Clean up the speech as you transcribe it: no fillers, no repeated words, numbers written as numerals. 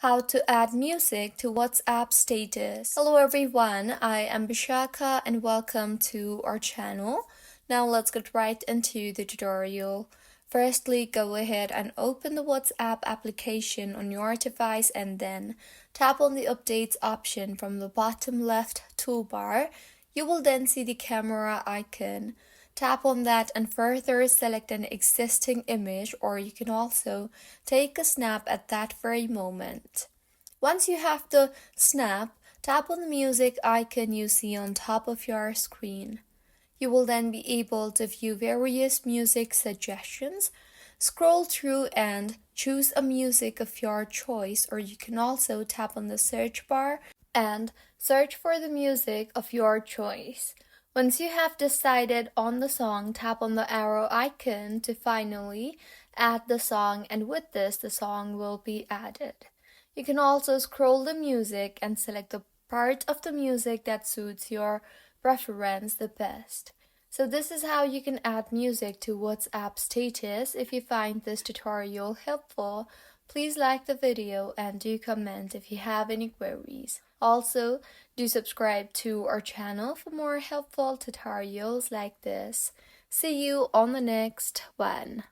How to add music to WhatsApp status. Hello everyone, I am Bishaka and welcome to our channel. Now let's get right into the tutorial. Firstly, go ahead and open the WhatsApp application on your device and then tap on the updates option from the bottom left toolbar. You will then see the camera icon. Tap on that and further select an existing image, or you can also take a snap at that very moment. Once you have the snap, tap on the music icon you see on top of your screen. You will then be able to view various music suggestions, scroll through and choose a music of your choice, or you can also tap on the search bar and search for the music of your choice. Once you have decided on the song, tap on the arrow icon to finally add the song, and with this, the song will be added. You can also scroll the music and select the part of the music that suits your preference the best. So this is how you can add music to WhatsApp status. If you find this tutorial helpful, please like the video and do comment if you have any queries. Also, do subscribe to our channel for more helpful tutorials like this. See you on the next one.